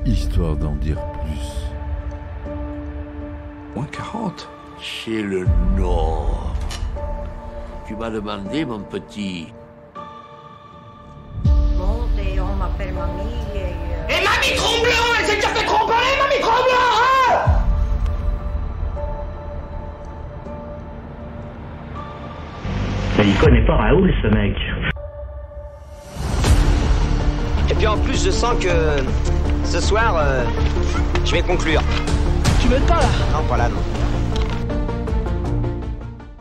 histoire d'en dire plus. Moins 40. C'est le Nord. Tu m'as demandé, mon petit. Bon, on m'appelle mamie Et mamie Tromblon, elle s'est déjà fait tromper, mamie Tromblon, hein! Mais il connaît pas Raoul, ce mec. Et puis en plus, je sens que ce soir, je vais conclure. Tu m'aides pas là? Non, pas là, non.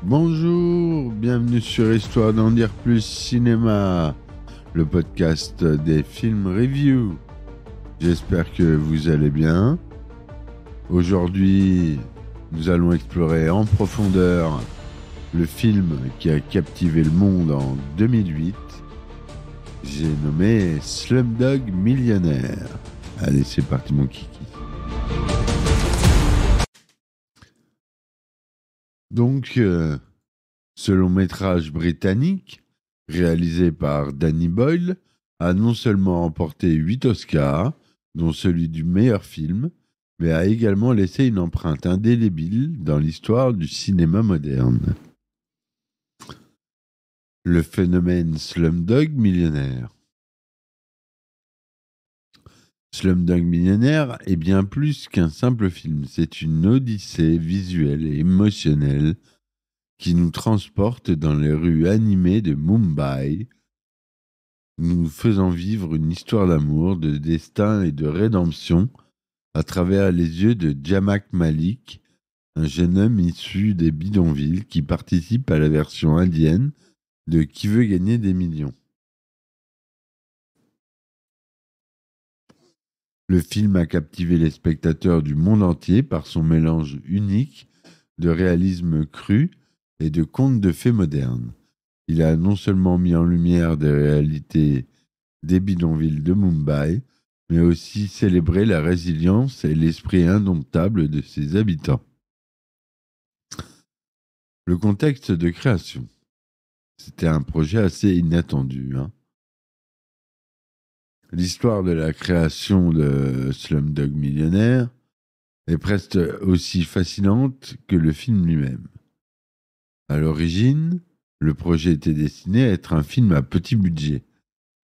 Bonjour, bienvenue sur Histoire d'en dire plus cinéma, le podcast des films review. J'espère que vous allez bien. Aujourd'hui, nous allons explorer en profondeur le film qui a captivé le monde en 2008. J'ai nommé Slumdog Millionnaire. Allez, c'est parti mon kiki. Donc, ce long métrage britannique, réalisé par Danny Boyle, a non seulement remporté 8 Oscars, dont celui du meilleur film, mais a également laissé une empreinte indélébile dans l'histoire du cinéma moderne. Le phénomène Slumdog Millionnaire. Slumdog Millionnaire est bien plus qu'un simple film. C'est une odyssée visuelle et émotionnelle qui nous transporte dans les rues animées de Mumbai, nous faisant vivre une histoire d'amour, de destin et de rédemption à travers les yeux de Jamak Malik, un jeune homme issu des bidonvilles qui participe à la version indienne de Qui veut gagner des millions. Le film a captivé les spectateurs du monde entier par son mélange unique de réalisme cru et de contes de fées modernes. Il a non seulement mis en lumière des réalités des bidonvilles de Mumbai, mais aussi célébré la résilience et l'esprit indomptable de ses habitants. Le contexte de création. C'était un projet assez inattendu. L'histoire de la création de Slumdog Millionnaire est presque aussi fascinante que le film lui-même. À l'origine, le projet était destiné à être un film à petit budget,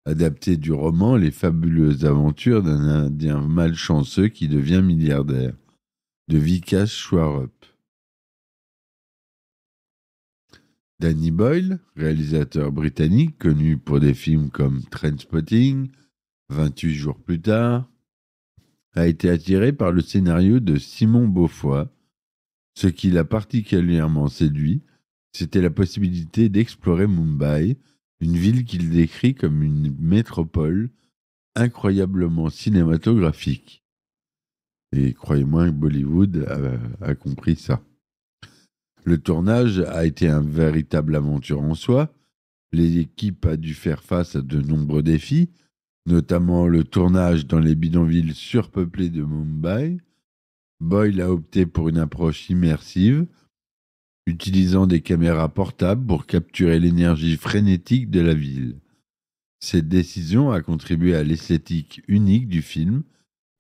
adapté du roman Les fabuleuses aventures d'un Indien malchanceux qui devient milliardaire, de Vikas Swarup. Danny Boyle, réalisateur britannique connu pour des films comme Trainspotting, 28 jours plus tard, a été attiré par le scénario de Simon Beaufoy. Ce qui l'a particulièrement séduit, c'était la possibilité d'explorer Mumbai, une ville qu'il décrit comme une métropole incroyablement cinématographique. Et croyez-moi que Bollywood a compris ça. Le tournage a été une véritable aventure en soi. L'équipe a dû faire face à de nombreux défis, notamment le tournage dans les bidonvilles surpeuplés de Mumbai. Boyle a opté pour une approche immersive, utilisant des caméras portables pour capturer l'énergie frénétique de la ville. Cette décision a contribué à l'esthétique unique du film,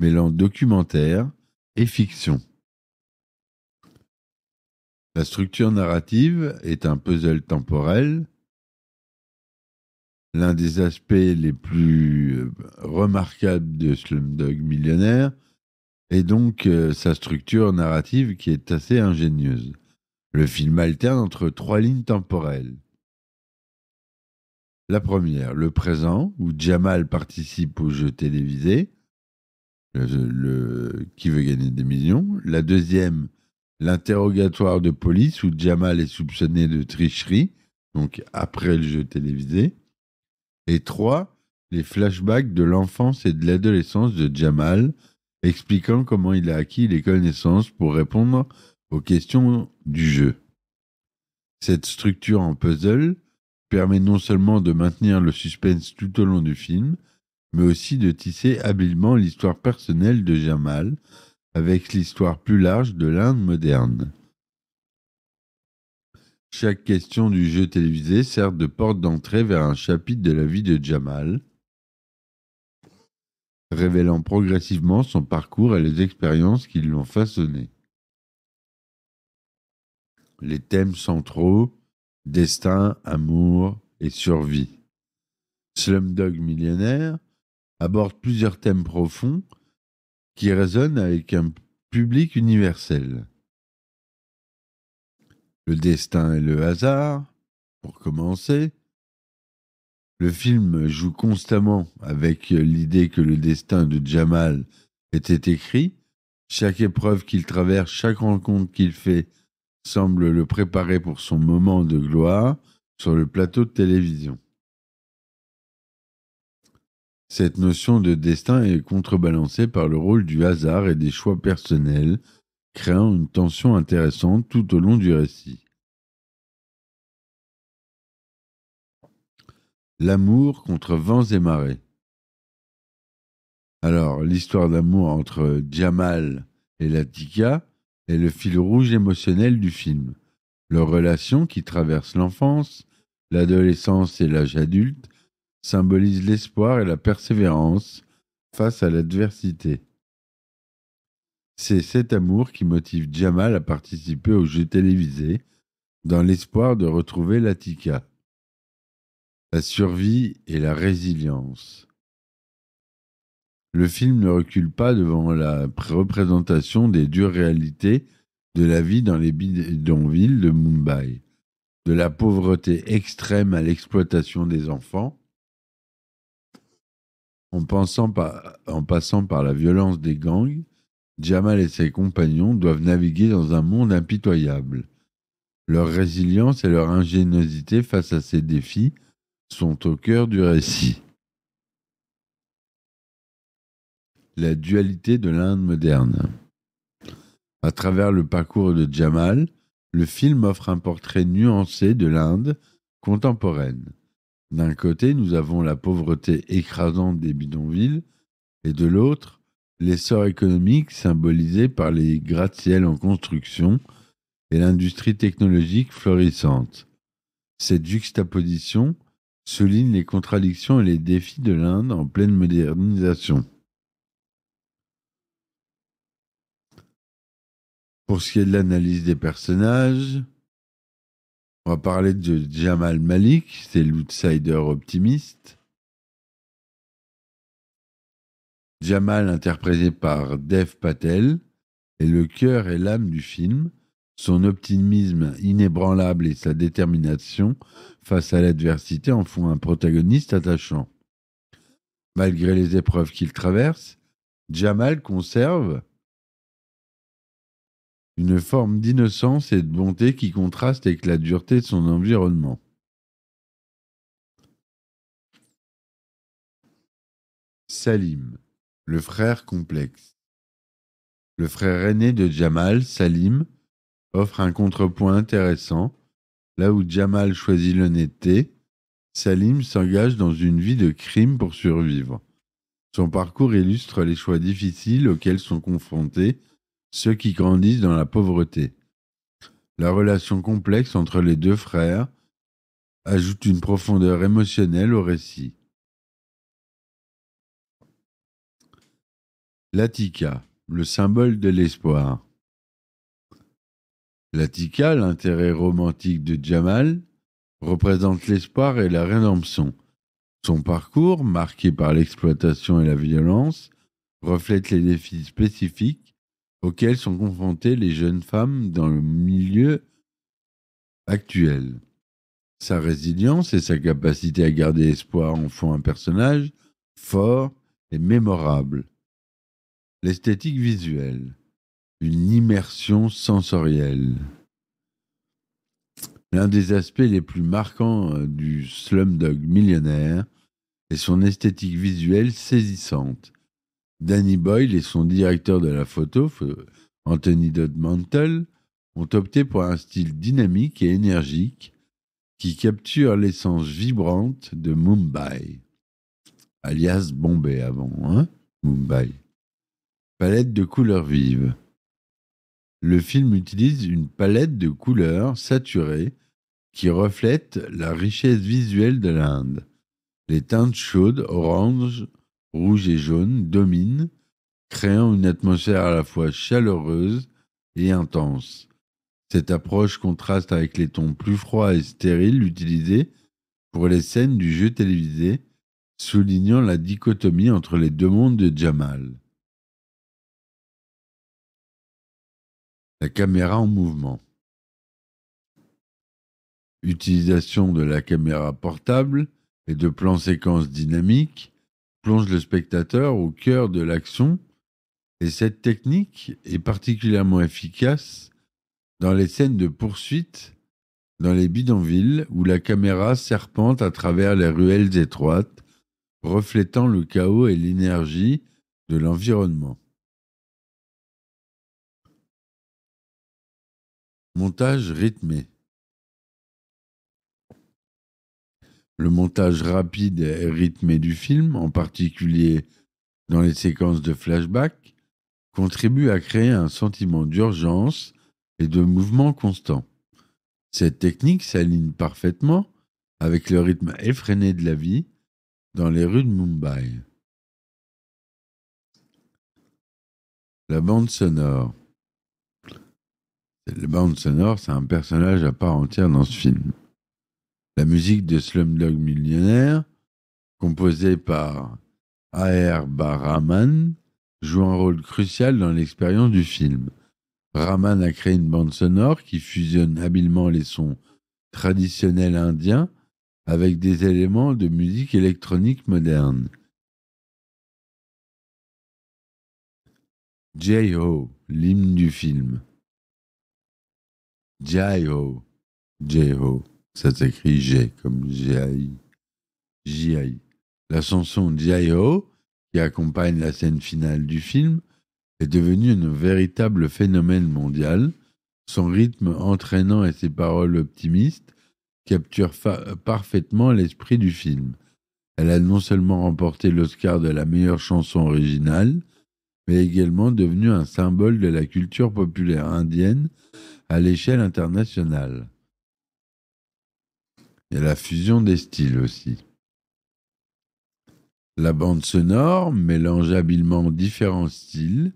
mêlant documentaire et fiction. La structure narrative est un puzzle temporel. L'un des aspects les plus remarquables de Slumdog Millionnaire est donc sa structure narrative qui est assez ingénieuse. Le film alterne entre 3 lignes temporelles. La première, le présent, où Jamal participe au jeu télévisé, Qui veut gagner des millions. La deuxième, l'interrogatoire de police, où Jamal est soupçonné de tricherie, donc après le jeu télévisé. Et 3, les flashbacks de l'enfance et de l'adolescence de Jamal, expliquant comment il a acquis les connaissances pour répondre aux questions du jeu. Cette structure en puzzle permet non seulement de maintenir le suspense tout au long du film, mais aussi de tisser habilement l'histoire personnelle de Jamal avec l'histoire plus large de l'Inde moderne. Chaque question du jeu télévisé sert de porte d'entrée vers un chapitre de la vie de Jamal. révélant progressivement son parcours et les expériences qui l'ont façonné. Les thèmes centraux, destin, amour et survie. Slumdog Millionnaire aborde plusieurs thèmes profonds qui résonnent avec un public universel. Le destin et le hasard, pour commencer. Le film joue constamment avec l'idée que le destin de Jamal était écrit. Chaque épreuve qu'il traverse, chaque rencontre qu'il fait semble le préparer pour son moment de gloire sur le plateau de télévision. Cette notion de destin est contrebalancée par le rôle du hasard et des choix personnels, créant une tension intéressante tout au long du récit. L'amour contre vents et marées. Alors, l'histoire d'amour entre Jamal et Latika est le fil rouge émotionnel du film. Leur relation, qui traverse l'enfance, l'adolescence et l'âge adulte, symbolise l'espoir et la persévérance face à l'adversité. C'est cet amour qui motive Jamal à participer aux jeux télévisés dans l'espoir de retrouver Latika. La survie et la résilience. Le film ne recule pas devant la représentation des dures réalités de la vie dans les bidonvilles de Mumbai, de la pauvreté extrême à l'exploitation des enfants, en passant par la violence des gangs. Jamal et ses compagnons doivent naviguer dans un monde impitoyable. Leur résilience et leur ingéniosité face à ces défis sont au cœur du récit. La dualité de l'Inde moderne. À travers le parcours de Jamal, le film offre un portrait nuancé de l'Inde contemporaine. D'un côté, nous avons la pauvreté écrasante des bidonvilles, et de l'autre, l'essor économique symbolisé par les gratte-ciel en construction et l'industrie technologique florissante. Cette juxtaposition souligne les contradictions et les défis de l'Inde en pleine modernisation. Pour ce qui est de l'analyse des personnages, on va parler de Jamal Malik, c'est l'outsider optimiste. Jamal, interprété par Dev Patel, est le cœur et l'âme du film. Son optimisme inébranlable et sa détermination face à l'adversité en font un protagoniste attachant. Malgré les épreuves qu'il traverse, Jamal conserve une forme d'innocence et de bonté qui contraste avec la dureté de son environnement. Salim, le frère complexe. Le frère aîné de Jamal, Salim, offre un contrepoint intéressant. Là où Jamal choisit l'honnêteté, Salim s'engage dans une vie de crime pour survivre. Son parcours illustre les choix difficiles auxquels sont confrontés ceux qui grandissent dans la pauvreté. La relation complexe entre les deux frères ajoute une profondeur émotionnelle au récit. Latika, le symbole de l'espoir. Latika, l'intérêt romantique de Jamal, représente l'espoir et la rédemption. Son parcours, marqué par l'exploitation et la violence, reflète les défis spécifiques auxquels sont confrontées les jeunes femmes dans le milieu actuel. Sa résilience et sa capacité à garder espoir en font un personnage fort et mémorable. L'esthétique visuelle, une immersion sensorielle. L'un des aspects les plus marquants du Slumdog Millionnaire est son esthétique visuelle saisissante. Danny Boyle et son directeur de la photo, Anthony Dodd Mantle, ont opté pour un style dynamique et énergique qui capture l'essence vibrante de Mumbai, alias Bombay avant, Mumbai. Palette de couleurs vives. Le film utilise une palette de couleurs saturées qui reflète la richesse visuelle de l'Inde. Les teintes chaudes, orange, rouge et jaune dominent, créant une atmosphère à la fois chaleureuse et intense. Cette approche contraste avec les tons plus froids et stériles utilisés pour les scènes du jeu télévisé, soulignant la dichotomie entre les deux mondes de Jamal. La caméra en mouvement. Utilisation de la caméra portable et de plans séquences dynamiques plonge le spectateur au cœur de l'action, et cette technique est particulièrement efficace dans les scènes de poursuite dans les bidonvilles où la caméra serpente à travers les ruelles étroites, reflétant le chaos et l'énergie de l'environnement. Montage rythmé. Le montage rapide et rythmé du film, en particulier dans les séquences de flashback, contribue à créer un sentiment d'urgence et de mouvement constant. Cette technique s'aligne parfaitement avec le rythme effréné de la vie dans les rues de Mumbai. La bande sonore. La bande sonore, c'est un personnage à part entière dans ce film. La musique de Slumdog Millionnaire, composée par A.R. Rahman, joue un rôle crucial dans l'expérience du film. Rahman a créé une bande sonore qui fusionne habilement les sons traditionnels indiens avec des éléments de musique électronique moderne. Jai-Ho, l'hymne du film. Jai-Ho, Jai-Ho, ça s'écrit J comme J-I. J-I. La chanson Jai-Ho, qui accompagne la scène finale du film, est devenue un véritable phénomène mondial. Son rythme entraînant et ses paroles optimistes capturent parfaitement l'esprit du film. Elle a non seulement remporté l'Oscar de la meilleure chanson originale, mais également devenu un symbole de la culture populaire indienne à l'échelle internationale. Il y a la fusion des styles aussi. La bande sonore mélange habilement différents styles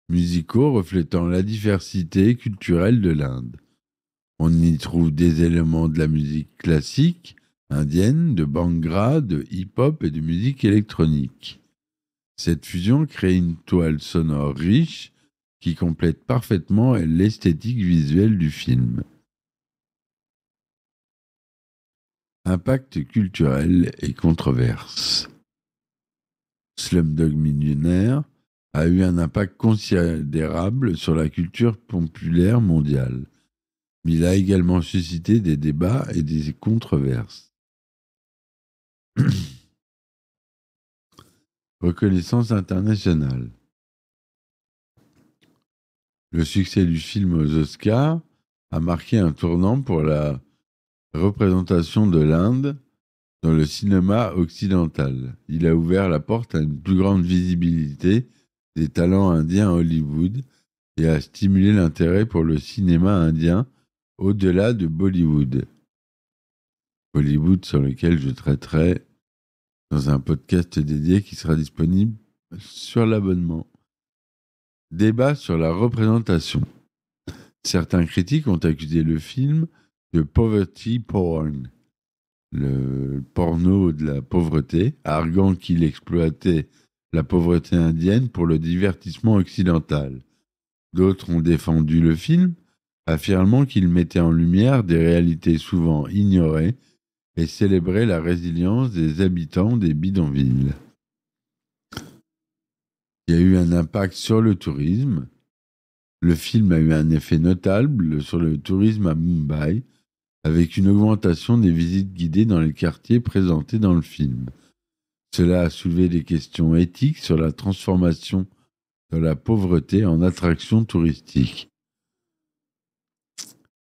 musicaux reflétant la diversité culturelle de l'Inde. On y trouve des éléments de la musique classique indienne, de bhangra, de hip-hop et de musique électronique. Cette fusion crée une toile sonore riche qui complète parfaitement l'esthétique visuelle du film. Impact culturel et controverse. Slumdog Millionnaire a eu un impact considérable sur la culture populaire mondiale, mais il a également suscité des débats et des controverses. Reconnaissance internationale. Le succès du film aux Oscars a marqué un tournant pour la représentation de l'Inde dans le cinéma occidental. Il a ouvert la porte à une plus grande visibilité des talents indiens à Hollywood et a stimulé l'intérêt pour le cinéma indien au-delà de Bollywood. Bollywood sur lequel je traiterai dans un podcast dédié qui sera disponible sur l'abonnement. Débat sur la représentation. Certains critiques ont accusé le film de poverty porn, le porno de la pauvreté, arguant qu'il exploitait la pauvreté indienne pour le divertissement occidental. D'autres ont défendu le film, affirmant qu'il mettait en lumière des réalités souvent ignorées et célébrait la résilience des habitants des bidonvilles. Il y a eu un impact sur le tourisme. Le film a eu un effet notable sur le tourisme à Mumbai, avec une augmentation des visites guidées dans les quartiers présentés dans le film. Cela a soulevé des questions éthiques sur la transformation de la pauvreté en attraction touristique.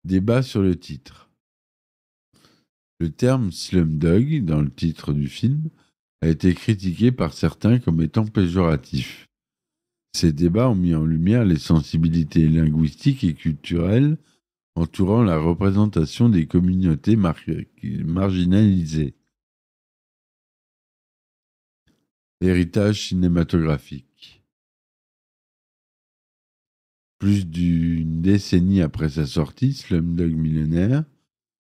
Débat sur le titre. Le terme slumdog, dans le titre du film, a été critiqué par certains comme étant péjoratif. Ces débats ont mis en lumière les sensibilités linguistiques et culturelles entourant la représentation des communautés marginalisées. Héritage cinématographique. Plus d'une décennie après sa sortie, Slumdog Millionnaire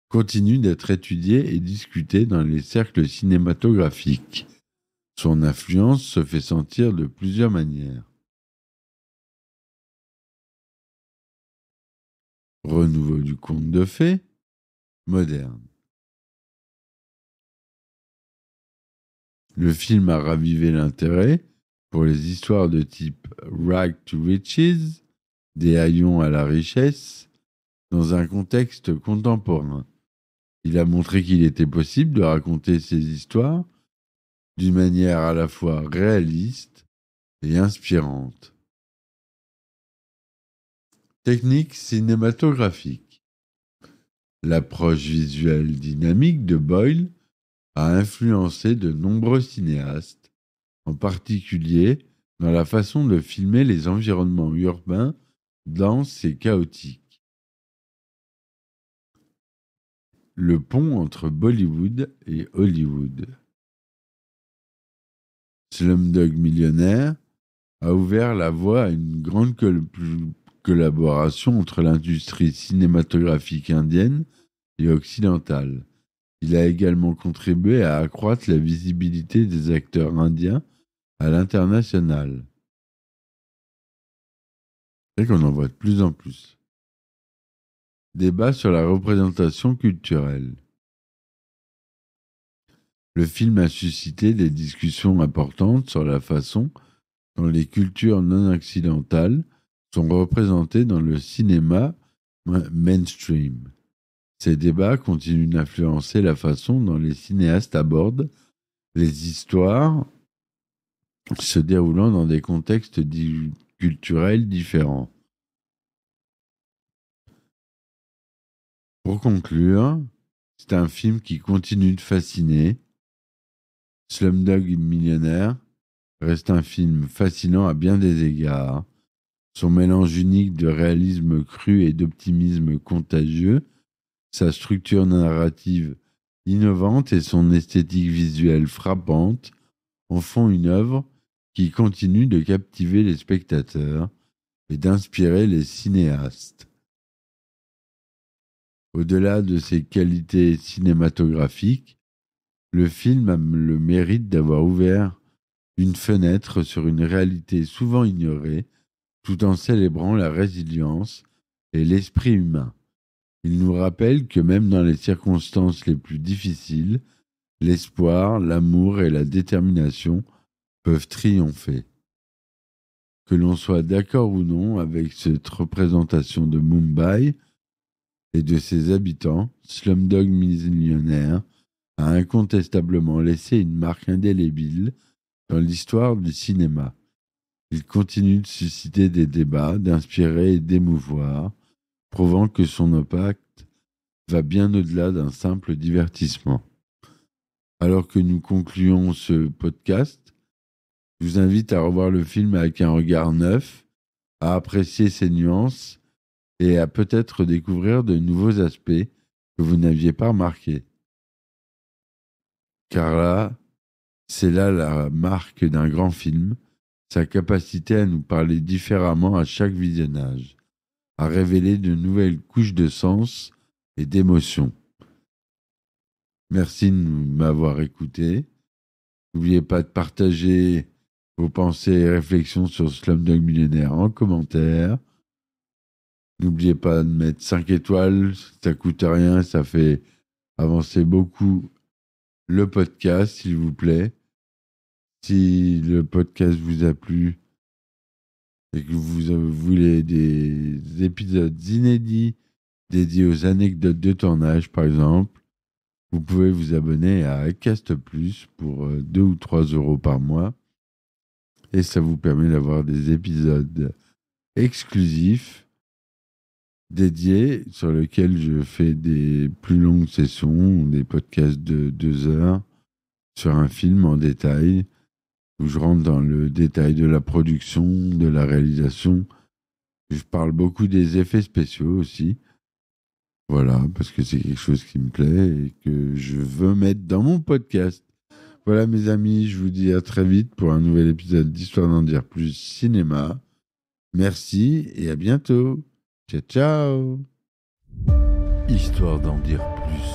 continue d'être étudié et discuté dans les cercles cinématographiques. Son influence se fait sentir de plusieurs manières. Renouveau du conte de fées, moderne. Le film a ravivé l'intérêt pour les histoires de type Rag to Riches, des haillons à la richesse, dans un contexte contemporain. Il a montré qu'il était possible de raconter ces histoires d'une manière à la fois réaliste et inspirante. Technique cinématographique. L'approche visuelle dynamique de Boyle a influencé de nombreux cinéastes, en particulier dans la façon de filmer les environnements urbains denses et chaotiques. Le pont entre Bollywood et Hollywood. Slumdog Millionnaire a ouvert la voie à une grande collaboration entre l'industrie cinématographique indienne et occidentale. Il a également contribué à accroître la visibilité des acteurs indiens à l'international. C'est qu'on en voit de plus en plus. Débat sur la représentation culturelle. Le film a suscité des discussions importantes sur la façon dont les cultures non occidentales sont représentées dans le cinéma mainstream. Ces débats continuent d'influencer la façon dont les cinéastes abordent les histoires se déroulant dans des contextes culturels différents. Pour conclure, c'est un film qui continue de fasciner. Slumdog Millionnaire reste un film fascinant à bien des égards. Son mélange unique de réalisme cru et d'optimisme contagieux, sa structure narrative innovante et son esthétique visuelle frappante en font une œuvre qui continue de captiver les spectateurs et d'inspirer les cinéastes. Au-delà de ses qualités cinématographiques, le film a le mérite d'avoir ouvert une fenêtre sur une réalité souvent ignorée, tout en célébrant la résilience et l'esprit humain. Il nous rappelle que même dans les circonstances les plus difficiles, l'espoir, l'amour et la détermination peuvent triompher. Que l'on soit d'accord ou non avec cette représentation de Mumbai et de ses habitants, Slumdog Millionnaire a incontestablement laissé une marque indélébile dans l'histoire du cinéma. Il continue de susciter des débats, d'inspirer et d'émouvoir, prouvant que son impact va bien au-delà d'un simple divertissement. Alors que nous concluons ce podcast, je vous invite à revoir le film avec un regard neuf, à apprécier ses nuances et à peut-être découvrir de nouveaux aspects que vous n'aviez pas remarqués. Car là, c'est là la marque d'un grand film, sa capacité à nous parler différemment à chaque visionnage, à révéler de nouvelles couches de sens et d'émotions. Merci de m'avoir écouté. N'oubliez pas de partager vos pensées et réflexions sur Slumdog Millionnaire en commentaire. N'oubliez pas de mettre 5 étoiles, ça coûte rien, ça fait avancer beaucoup le podcast, s'il vous plaît. Si le podcast vous a plu et que vous voulez des épisodes inédits dédiés aux anecdotes de tournage, par exemple, vous pouvez vous abonner à Acast Plus pour 2 ou 3 € par mois. Et ça vous permet d'avoir des épisodes exclusifs dédiés sur lesquels je fais des plus longues sessions, des podcasts de 2 heures sur un film en détail, où je rentre dans le détail de la production, de la réalisation. Je parle beaucoup des effets spéciaux aussi. Voilà, parce que c'est quelque chose qui me plaît et que je veux mettre dans mon podcast. Voilà mes amis, je vous dis à très vite pour un nouvel épisode d'Histoire d'en dire plus cinéma. Merci et à bientôt. Ciao ciao. Histoire d'en dire plus.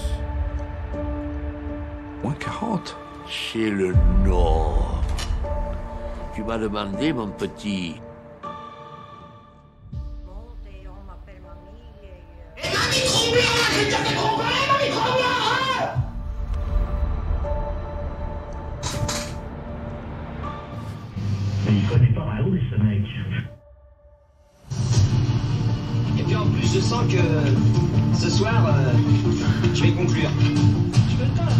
Moins 40. C'est le Nord. Tu m'as demandé, mon petit. Et on m'appelle mamie. Et mamie Tremblant, j'ai déjà fait trembler, mamie Tremblant, hein? Mais il connaît pas Raoul, ce mec. Et puis en plus, je sens que ce soir, je vais conclure. Tu veux pas?